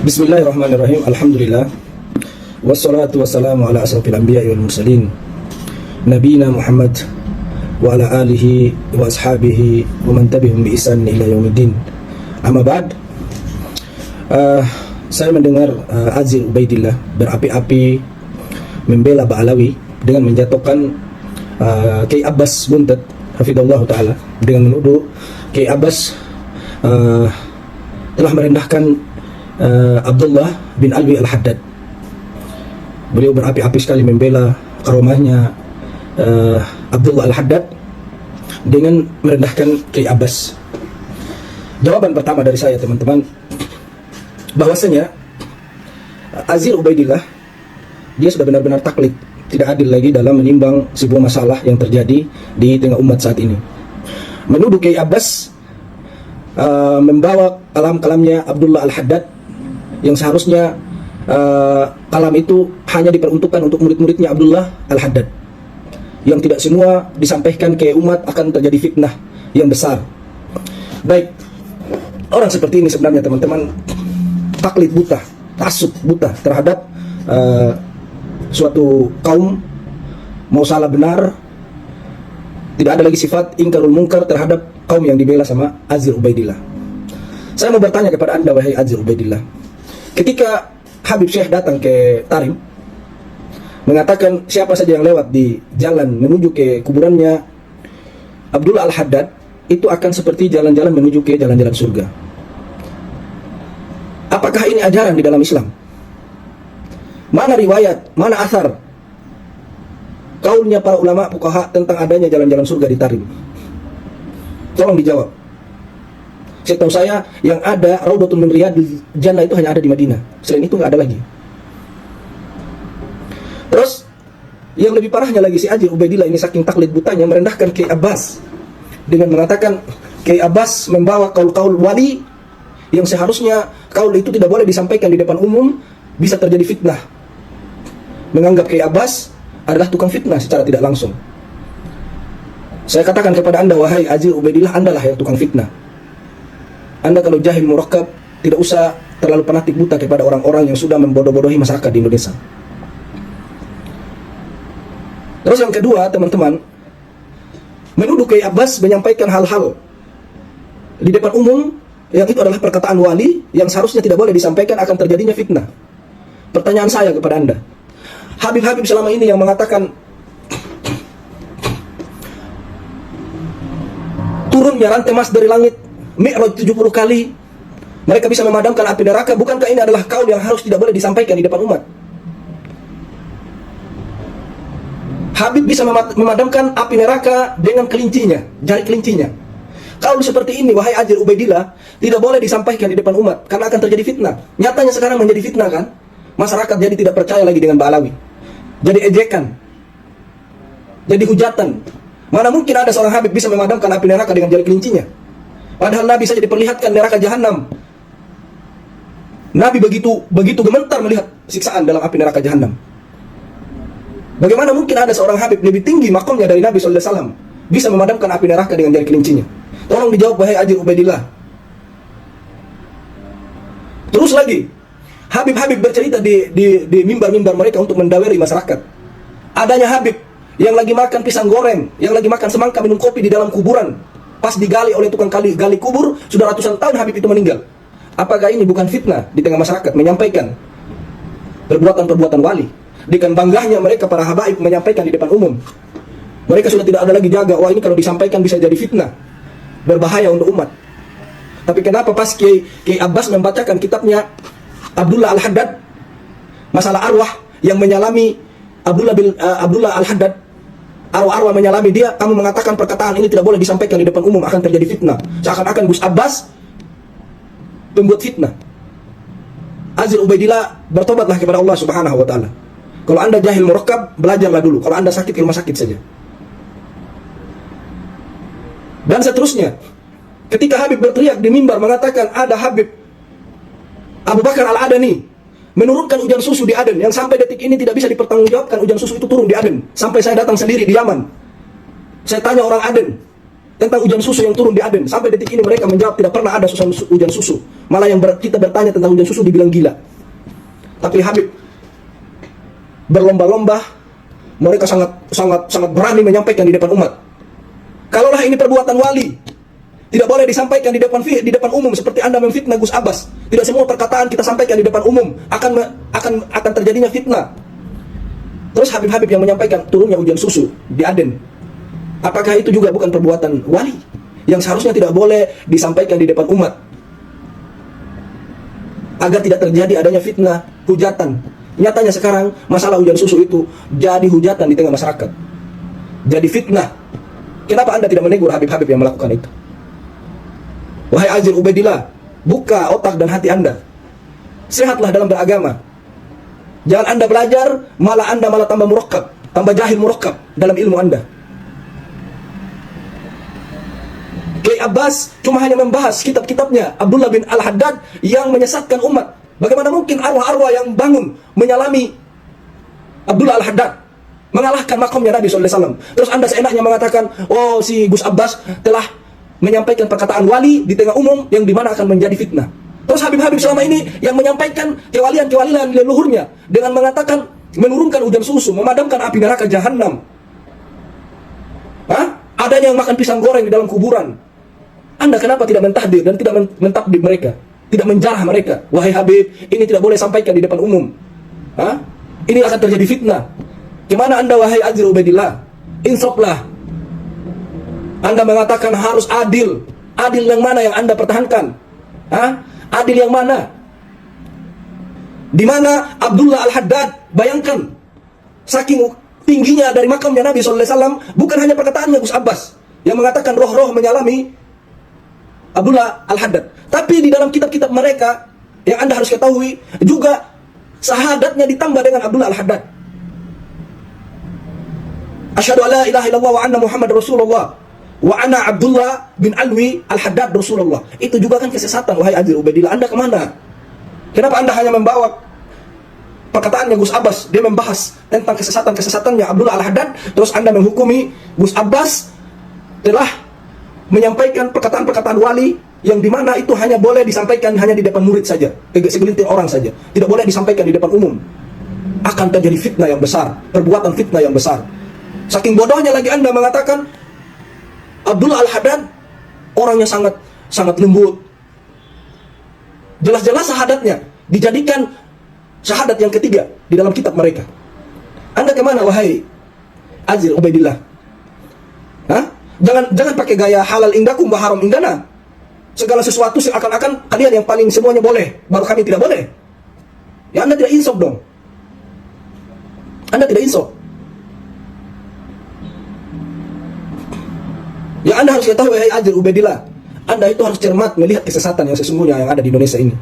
Bismillahirrahmanirrahim. Alhamdulillah. Wassalatu wassalamu ala asrafil anbiya'i wal mursalin Nabina Muhammad wa ala alihi wa ashabihi wa man tabi'ahum bi ihsan ila yaumiddin. Amma ba'd. Saya mendengar Azir Ubaidillah berapi-api membela Ba'alawi dengan menjatuhkan Kiai Abbas Buntet hafidhahullah ta'ala, dengan menuduh Kiai Abbas telah merendahkan Abdullah bin Alwi Al-Haddad. Beliau berapi-api sekali membela karomahnya Abdullah Al-Haddad dengan merendahkan Kiai Abbas. Jawaban pertama dari saya, teman-teman, bahwasanya Azir Ubaidillah dia sudah benar-benar taklid, tidak adil lagi dalam menimbang sebuah masalah yang terjadi di tengah umat saat ini. Menuduh Kiai Abbas membawa kalam-kalamnya Abdullah Al-Haddad yang seharusnya kalam itu hanya diperuntukkan untuk murid-muridnya Abdullah Al-Haddad, yang tidak semua disampaikan ke umat, akan terjadi fitnah yang besar. Baik, orang seperti ini sebenarnya, teman-teman, taklid buta, tasuk buta terhadap suatu kaum, mau salah benar, tidak ada lagi sifat ingkarul munkar terhadap kaum yang dibela sama Azir Ubaidillah. Saya mau bertanya kepada Anda, wahai Azir Ubaidillah, ketika Habib Syekh datang ke Tarim mengatakan siapa saja yang lewat di jalan menuju ke kuburannya Abdullah Al-Haddad itu akan seperti jalan-jalan menuju ke jalan-jalan surga. Apakah ini ajaran di dalam Islam? Mana riwayat, mana asar kaulnya para ulama fuqaha tentang adanya jalan-jalan surga di Tarim? Tolong dijawab. Setahu saya yang ada Raudhatun min Riyadil Jannah itu hanya ada di Madinah. Selain itu nggak ada lagi. Terus yang lebih parahnya lagi, si Azir Ubaidillah ini saking taklid butanya merendahkan Kiai Abbas dengan mengatakan Kiai Abbas membawa kaul-kaul wali yang seharusnya kaul itu tidak boleh disampaikan di depan umum, bisa terjadi fitnah. Menganggap Kiai Abbas adalah tukang fitnah secara tidak langsung. Saya katakan kepada Anda, wahai Azir Ubaidillah, Anda lah yang tukang fitnah. Anda kalau jahil murakkab, tidak usah terlalu fanatik buta kepada orang-orang yang sudah membodoh-bodohi masyarakat di Indonesia. Terus yang kedua, teman-teman, menuduh Kiai Abbas menyampaikan hal-hal di depan umum yang itu adalah perkataan wali yang seharusnya tidak boleh disampaikan, akan terjadinya fitnah. Pertanyaan saya kepada Anda, Habib-habib selama ini yang mengatakan turunnya rantai emas dari langit, Mi'raj 70 kali, mereka bisa memadamkan api neraka. Bukankah ini adalah kaul yang harus tidak boleh disampaikan di depan umat? Habib bisa memadamkan api neraka dengan kelincinya, jari kelincinya. Kaul seperti ini, wahai Azir Ubaidillah, tidak boleh disampaikan di depan umat karena akan terjadi fitnah. Nyatanya sekarang menjadi fitnah, kan? Masyarakat jadi tidak percaya lagi dengan Ba'alawi, jadi ejekan, jadi hujatan. Mana mungkin ada seorang Habib bisa memadamkan api neraka dengan jari kelincinya? Padahal Nabi saja diperlihatkan neraka jahanam. Nabi begitu gemetar melihat siksaan dalam api neraka jahanam. Bagaimana mungkin ada seorang Habib lebih tinggi makomnya dari Nabi SAW bisa memadamkan api neraka dengan jari kelincinya? Tolong dijawab, wahai Azir Ubaidillah. Terus lagi, Habib-habib bercerita di mimbar-mimbar mereka untuk mendaweri masyarakat. Adanya Habib yang lagi makan pisang goreng, yang lagi makan semangka, minum kopi di dalam kuburan. Pas digali oleh tukang gali kubur, sudah ratusan tahun Habib itu meninggal. Apakah ini bukan fitnah di tengah masyarakat, menyampaikan perbuatan-perbuatan wali? Dengan bangganya mereka para habaib menyampaikan di depan umum. Mereka sudah tidak ada lagi jaga, wah ini kalau disampaikan bisa jadi fitnah, berbahaya untuk umat. Tapi kenapa pas Kiai Abbas membacakan kitabnya Abdullah Al-Haddad, masalah arwah yang menyalami Abdullah Al-Haddad, arwah-arwah menyalami dia, kamu mengatakan perkataan ini tidak boleh disampaikan di depan umum, akan terjadi fitnah. Seakan-akan Gus Abbas pembuat fitnah. Azir Ubaidillah, bertobatlah kepada Allah Subhanahu wa ta'ala. Kalau Anda jahil murakkab, belajarlah dulu. Kalau Anda sakit, ke rumah sakit saja. Dan seterusnya, ketika Habib berteriak di mimbar mengatakan ada Habib Abu Bakar Al-Adani menurunkan hujan susu di Aden, yang sampai detik ini tidak bisa dipertanggungjawabkan hujan susu itu turun di Aden. Sampai saya datang sendiri di Yaman, saya tanya orang Aden, tentang hujan susu yang turun di Aden. Sampai detik ini mereka menjawab tidak pernah ada hujan susu. Malah yang kita bertanya tentang hujan susu dibilang gila. Tapi Habib berlomba-lomba, mereka sangat berani menyampaikan di depan umat. Kalaulah ini perbuatan wali, tidak boleh disampaikan di depan umum seperti Anda memfitnah Gus Abbas. Tidak semua perkataan kita sampaikan di depan umum, akan terjadinya fitnah. Terus Habib-habib yang menyampaikan turunnya hujan susu di Aden, apakah itu juga bukan perbuatan wali yang seharusnya tidak boleh disampaikan di depan umat, agar tidak terjadi adanya fitnah, hujatan? Nyatanya sekarang masalah hujan susu itu jadi hujatan di tengah masyarakat, jadi fitnah. Kenapa Anda tidak menegur Habib-habib yang melakukan itu? Wahai Azir Ubaidillah, buka otak dan hati Anda, sehatlah dalam beragama. Jangan Anda belajar, Anda malah tambah murakkab, tambah jahil murakkab dalam ilmu Anda. Kiai Abbas cuma hanya membahas kitab-kitabnya Abdullah bin Al-Haddad yang menyesatkan umat. Bagaimana mungkin arwah-arwah yang bangun menyalami Abdullah Al-Haddad, mengalahkan makamnya Nabi SAW. Terus Anda seenaknya mengatakan, oh si Gus Abbas telah menyampaikan perkataan wali di tengah umum yang dimana akan menjadi fitnah. Terus Habib-habib selama ini yang menyampaikan kewalian-kewalian leluhurnya dengan mengatakan menurunkan hujan susu, memadamkan api neraka jahanam, adanya yang makan pisang goreng di dalam kuburan. Anda kenapa tidak mentahdir dan tidak mentakdir mereka, tidak menjarah mereka? Wahai Habib, ini tidak boleh sampaikan di depan umum. Ini akan terjadi fitnah. Gimana Anda wahai Azir Ubaidillah? Insaflah. Anda mengatakan harus adil. Adil yang mana yang Anda pertahankan? Adil yang mana? Di mana Abdullah Al-Haddad, bayangkan, saking tingginya dari makamnya Nabi SAW, bukan hanya perkataannya Gus Abbas yang mengatakan roh-roh menyalami Abdullah Al-Haddad, tapi di dalam kitab-kitab mereka yang Anda harus ketahui juga syahadatnya ditambah dengan Abdullah Al-Haddad. Asyhadu an la ilaha illallah wa anna Muhammad Rasulullah wa ana Abdullah bin Alwi Al-Haddad Rasulullah. Itu juga kan kesesatan, wahai Azir Ubaidillah. Anda kemana? Kenapa Anda hanya membawa perkataannya Gus Abbas? Dia membahas tentang kesesatan-kesesatannya Abdullah Al-Haddad, terus Anda menghukumi Gus Abbas telah menyampaikan perkataan-perkataan wali yang dimana itu hanya boleh disampaikan hanya di depan murid saja, segelintir orang saja, tidak boleh disampaikan di depan umum. Akan terjadi fitnah yang besar, perbuatan fitnah yang besar. Saking bodohnya lagi Anda mengatakan Abdullah Al-Haddad orangnya sangat lembut. Jelas-jelas syahadatnya dijadikan syahadat yang ketiga di dalam kitab mereka. Anda kemana wahai Azir Ubaidillah? Jangan pakai gaya halal indakum wa haram indana. Segala sesuatu seakan-akan kalian yang paling semuanya boleh, baru kami tidak boleh. Ya Anda tidak insaf dong. Anda tidak insaf. Yang Anda harus ketahui wahai Azir Ubaidillah, Anda itu harus cermat melihat kesesatan yang sesungguhnya yang ada di Indonesia ini.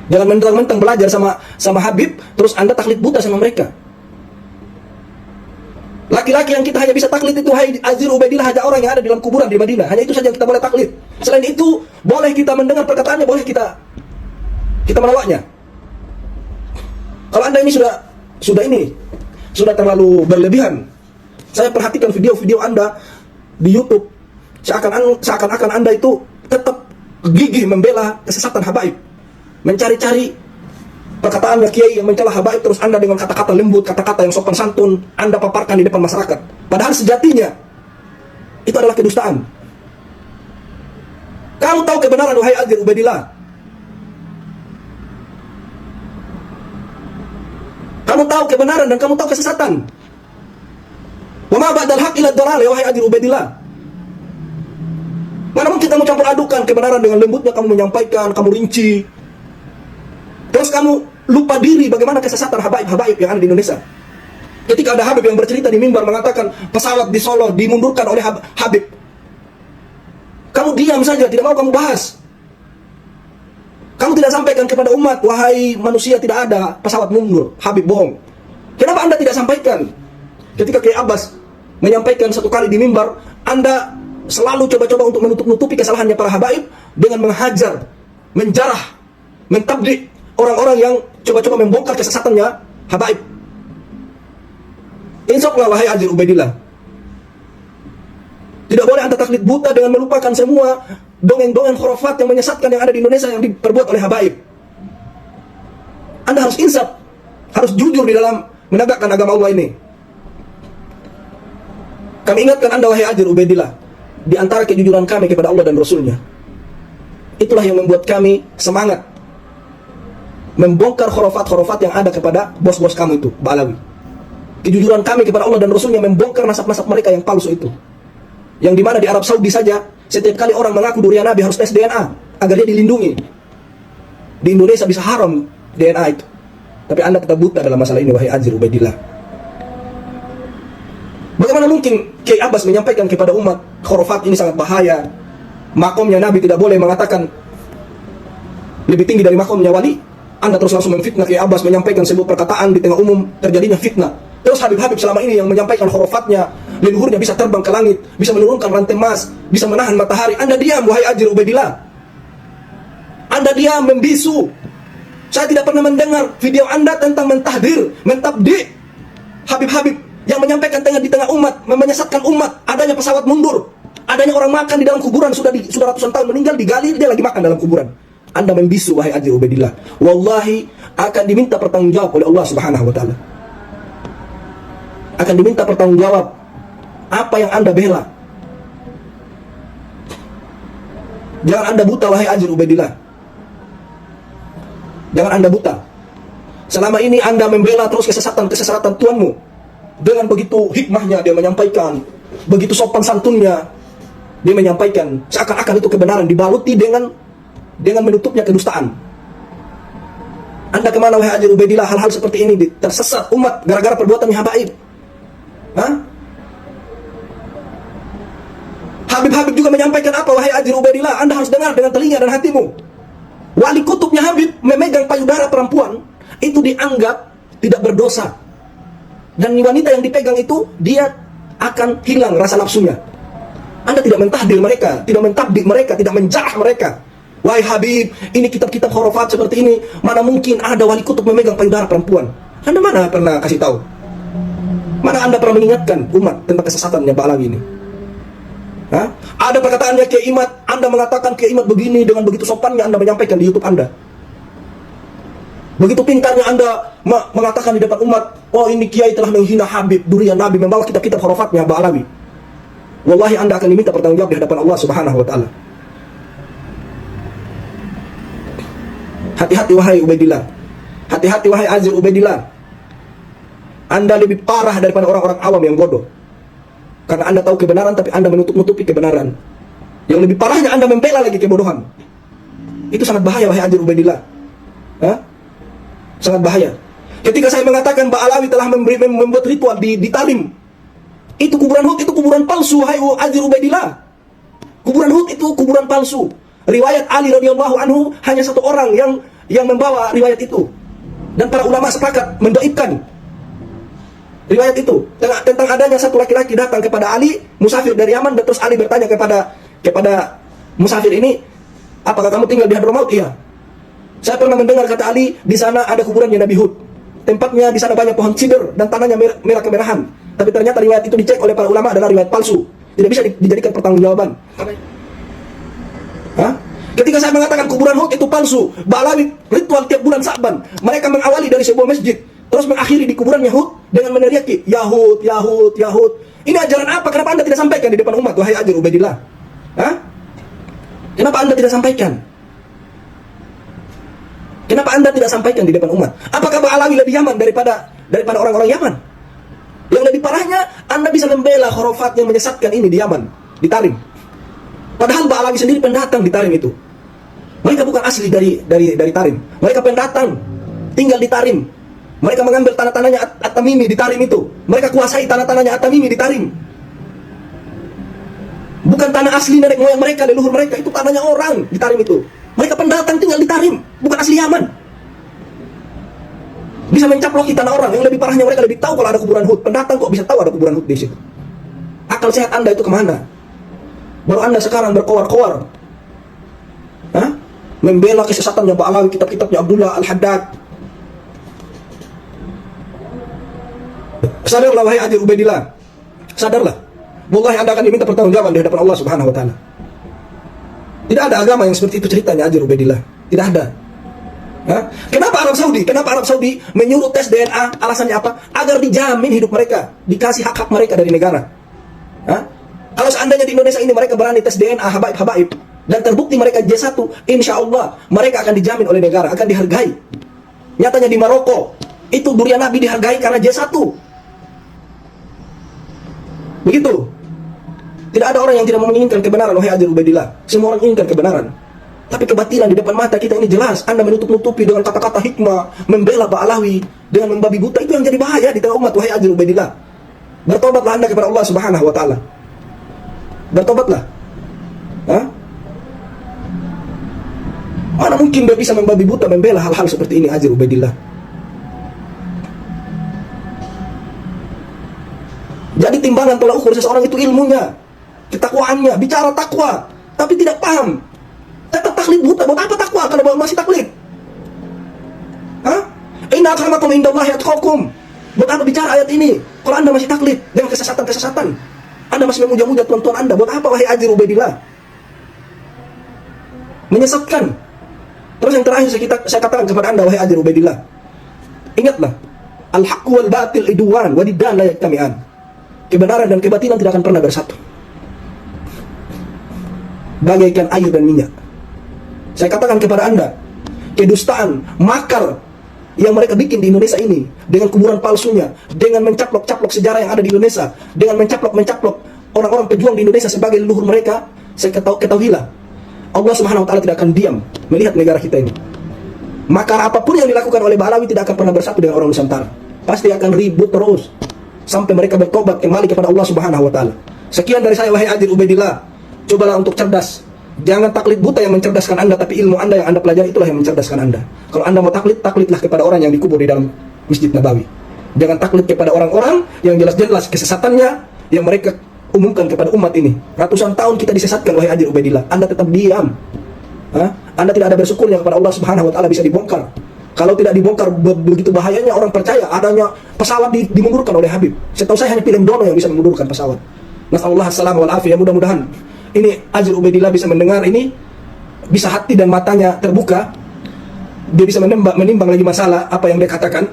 Jangan mentang-mentang belajar sama Habib, terus Anda taklid buta sama mereka. Laki-laki yang kita hanya bisa taklid itu wahai Azir Ubaidillah hanya orang yang ada di dalam kuburan di Madinah. Hanya itu saja yang kita boleh taklid. Selain itu, boleh kita mendengar perkataannya, boleh kita melawaknya. Kalau Anda ini sudah terlalu berlebihan. Saya perhatikan video-video Anda di YouTube, seakan-akan Anda itu tetap gigih membela kesesatan habaib, mencari-cari perkataannya kiai yang mencela habaib, terus Anda dengan kata-kata lembut, kata-kata yang sopan santun Anda paparkan di depan masyarakat. Padahal sejatinya itu adalah kedustaan. Kamu tahu kebenaran wahai Azir Ubaidillah. Kamu tahu kebenaran dan kamu tahu kesesatan. Wa ma ba'dal haqq illa dhalal, ya wahai Azir Ubaidillah. Mana mungkin kamu campur adukan kebenaran dengan lembutnya kamu menyampaikan, kamu rinci. Terus kamu lupa diri bagaimana kesesatan habaib-habaib yang ada di Indonesia. Ketika ada Habib yang bercerita di mimbar mengatakan pesawat di Solo dimundurkan oleh Habib, kamu diam saja, tidak mau kamu bahas. Kamu tidak sampaikan kepada umat, wahai manusia tidak ada pesawat mundur, Habib bohong. Kenapa Anda tidak sampaikan? Ketika Kiai Abbas menyampaikan satu kali di mimbar, Anda selalu coba-coba untuk menutup-nutupi kesalahannya para habaib dengan menghajar, menjarah, mentabdik orang-orang yang coba-coba membongkar kesesatannya habaib. Insaflah wahai Azir Ubaidillah. Tidak boleh Anda taklid buta dengan melupakan semua dongeng-dongeng khurafat yang menyesatkan yang ada di Indonesia yang diperbuat oleh habaib. Anda harus insaf, harus jujur di dalam menegakkan agama Allah ini. Kami ingatkan Anda, wahai Ajir Ubaidillah, di antara kejujuran kami kepada Allah dan Rasulnya, itulah yang membuat kami semangat membongkar khurafat-khurafat yang ada kepada bos-bos kamu itu, Ba'alawi. Kejujuran kami kepada Allah dan Rasulnya membongkar nasab-nasab mereka yang palsu itu. Yang dimana di Arab Saudi saja, setiap kali orang mengaku durian Nabi harus tes DNA agar dia dilindungi. Di Indonesia bisa haram DNA itu. Tapi Anda tetap buta dalam masalah ini, wahai Ajir Ubaidillah. Bagaimana mungkin Kiai Abbas menyampaikan kepada umat khurafat ini sangat bahaya, makomnya Nabi tidak boleh mengatakan lebih tinggi dari makomnya wali? Anda terus langsung memfitnah Kiai Abbas menyampaikan sebuah perkataan di tengah umum, terjadinya fitnah. Terus Habib-Habib selama ini yang menyampaikan khurafatnya, leluhurnya bisa terbang ke langit, bisa menurunkan rantai emas, bisa menahan matahari. Anda diam, wahai Ajir Ubaidillah. Anda diam, membisu. Saya tidak pernah mendengar video Anda tentang mentahdir, mentabdi Habib-Habib yang menyampaikan di tengah umat, menyesatkan umat, adanya pesawat mundur, adanya orang makan di dalam kuburan, sudah ratusan tahun meninggal, digali, dia lagi makan dalam kuburan. Anda membisu, wahai Ajir Ubaidillah. Wallahi akan diminta pertanggungjawab oleh Allah Subhanahu wa taala. Akan diminta pertanggungjawab apa yang Anda bela. Jangan Anda buta, wahai Ajir Ubaidillah. Jangan Anda buta. Selama ini Anda membela terus kesesatan tuanmu. Dengan begitu hikmahnya dia menyampaikan, begitu sopan santunnya dia menyampaikan, seakan-akan itu kebenaran dibaluti dengan menutupnya kedustaan. Anda kemana, wahai Ajir Ubaidillah? Hal-hal seperti ini tersesat umat gara-gara perbuatan habaib. Habib-Habib juga menyampaikan apa, wahai Ajir Ubaidillah? Anda harus dengar dengan telinga dan hatimu. Wali kutubnya Habib memegang payudara perempuan itu dianggap tidak berdosa. Dan wanita yang dipegang itu, dia akan hilang rasa nafsunya. Anda tidak mentahdir mereka, tidak mentabdik mereka, tidak menjarah mereka. Wahai Habib, ini kitab-kitab khurafat seperti ini, mana mungkin ada wali kutub memegang payudara perempuan? Anda mana pernah kasih tahu? Mana Anda pernah mengingatkan umat tentang kesesatannya Ba'alawi ini? Ada perkataannya Kiai Imad, Anda mengatakan Kiai Imad begini, dengan begitu sopannya Anda menyampaikan di YouTube Anda. Begitu pintarnya Anda mengatakan di depan umat, oh ini Kiai telah menghina Habib, durian Nabi, membawa kitab-kitab khurafatnya Ba'alawi. Wallahi Anda akan diminta pertanggungjawab di hadapan Allah Subhanahu wa taala. Hati-hati wahai Ubaidillah. Hati-hati wahai Ajir Ubaidillah. Anda lebih parah daripada orang-orang awam yang bodoh. Karena Anda tahu kebenaran tapi Anda menutup-nutupi kebenaran. Yang lebih parahnya Anda membela lagi kebodohan. Itu sangat bahaya wahai Ajir Ubaidillah. Sangat bahaya. Ketika saya mengatakan Ba'alawi telah membuat ritual di Tarim, itu kuburan Hud, itu kuburan palsu wahai Ajir Ubaidillah. Kuburan Hud itu kuburan palsu. Riwayat Ali radhiyallahu anhu hanya satu orang yang membawa riwayat itu. Dan para ulama sepakat mendoibkan riwayat itu tentang adanya satu laki-laki datang kepada Ali, musafir dari Yaman, dan terus Ali bertanya kepada musafir ini, apakah kamu tinggal di Hadramaut? Iya. Saya pernah mendengar kata Ali, di sana ada kuburannya Nabi Hud. Tempatnya di sana banyak pohon cider dan tanahnya merah kemerahan. Tapi ternyata riwayat itu dicek oleh para ulama adalah riwayat palsu. Tidak bisa dijadikan pertanggungjawaban. Ketika saya mengatakan kuburan Hud itu palsu, Ba'alawi ritual tiap bulan Sa'ban, mereka mengawali dari sebuah masjid, terus mengakhiri di kuburan Yahud dengan meneriaki Yahud, Yahud, Yahud. Ini ajaran apa? Kenapa Anda tidak sampaikan di depan umat, wahai Ajir Ubaidillah? Kenapa Anda tidak sampaikan? Kenapa Anda tidak sampaikan di depan umat? Apakah Ba'alawi lebih Yaman daripada orang-orang Yaman? Yang lebih parahnya, Anda bisa membela khurafat yang menyesatkan ini di Yaman, di Tarim. Padahal Ba'alawi sendiri pendatang di Tarim itu. Mereka bukan asli dari Tarim. Mereka pendatang, tinggal di Tarim. Mereka mengambil tanah-tanahnya At-Tamimi di Tarim itu. Mereka kuasai tanah-tanahnya At-Tamimi di Tarim. Bukan tanah asli nenek moyang mereka, leluhur mereka. Itu tanahnya orang di Tarim itu. Mereka pendatang tinggal di Tarim, bukan asli Yaman. Bisa mencaploki tanah orang. Yang lebih parahnya, mereka lebih tahu kalau ada kuburan Hud. Pendatang kok bisa tahu ada kuburan Hud di situ? Akal sehat Anda itu kemana? Baru Anda sekarang berkoar-koar, membela kesesatannya Ba'alawi, kitab-kitabnya Abdullah Al-Haddad. Sadarlah wahai Ajir Ubaidillah. Sadarlah. wallahi Anda akan diminta pertanggungjawaban di hadapan Allah Subhanahu wa taala. Tidak ada agama yang seperti itu ceritanya Haji Ubaidillah. Tidak ada. Hah? Kenapa Arab Saudi menyuruh tes DNA? Alasannya apa? Agar dijamin hidup mereka, dikasih hak-hak mereka dari negara. Hah? Kalau seandainya di Indonesia ini mereka berani tes DNA habaib dan terbukti mereka J1, insya Allah mereka akan dijamin oleh negara, akan dihargai. Nyatanya di Maroko itu durian Nabi dihargai karena J1. Begitu. Tidak ada orang yang tidak menginginkan kebenaran, wahai Haji Ubaidillah. Semua orang inginkan kebenaran. Tapi kebatilan di depan mata kita ini jelas. Anda menutup-nutupi dengan kata-kata hikmah, membela Ba'alawi dengan membabi buta, itu yang jadi bahaya di tengah umat, wahai Haji Ubaidillah. Bertobatlah Anda kepada Allah Subhanahu wa taala. Bertobatlah. Hah? Mana mungkin dia bisa membabi buta, membela hal-hal seperti ini, Haji Ubaidillah. Jadi timbangan tolak ukur seseorang itu ilmunya, ketakwaannya, bicara takwa, tapi tidak paham. Tetap taklid buta. Buat apa takwa kalau masih taklid? Hah? Inna akramakum indallahi atqakum. Buat apa bicara ayat ini kalau Anda masih taklid dengan kesesatan-kesesatan? Anda masih memuja-muja tuan-tuan Anda. Buat apa wahai Haji Ubaidillah? Menyesatkan. Terus yang terakhir saya katakan kepada Anda wahai Haji Ubaidillah, ingatlah, al-haqqu wal batil idwan wa diddan la yajtami'an. Kebenaran dan kebatilan tidak akan pernah bersatu. Bagaikan air dan minyak. Saya katakan kepada Anda, kedustaan, makar yang mereka bikin di Indonesia ini, dengan kuburan palsunya, dengan mencaplok-caplok sejarah yang ada di Indonesia, dengan mencaplok-mencaplok orang-orang pejuang di Indonesia sebagai leluhur mereka, saya ketahuilah, Allah Subhanahu wa taala tidak akan diam melihat negara kita ini. Makar apapun yang dilakukan oleh Ba'alawi tidak akan pernah bersatu dengan orang Nusantara. Pasti akan ribut terus sampai mereka bertobat kembali kepada Allah Subhanahu wa taala. Sekian dari saya wahai Haji Ubaidillah. Cobalah untuk cerdas. Jangan taklid buta yang mencerdaskan Anda, tapi ilmu Anda yang Anda pelajari itulah yang mencerdaskan Anda. Kalau Anda mau taklid, taklidlah kepada orang yang dikubur di dalam Masjid Nabawi. Jangan taklid kepada orang-orang yang jelas-jelas kesesatannya yang mereka umumkan kepada umat ini. Ratusan tahun kita disesatkan wahai Haji Ubaidillah. Anda tetap diam. Hah? Anda tidak ada bersyukurnya kepada Allah Subhanahu wa taala bisa dibongkar. Kalau tidak dibongkar, begitu bahayanya orang percaya adanya pesawat dimundurkan oleh Habib. Setahu saya hanya film Dono yang bisa memundurkan pesawat. Nasallallahu alaihi wal afiyah. Mudah-mudahan ini Haji Ubaidillah bisa mendengar ini, bisa hati dan matanya terbuka, dia bisa menimbang lagi masalah apa yang dia katakan,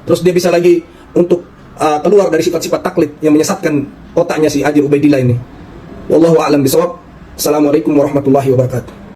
terus dia bisa lagi untuk keluar dari sifat-sifat taklid yang menyesatkan otaknya si Haji Ubaidillah ini. Wallahu a'lam bishawab. Assalamualaikum warahmatullahi wabarakatuh.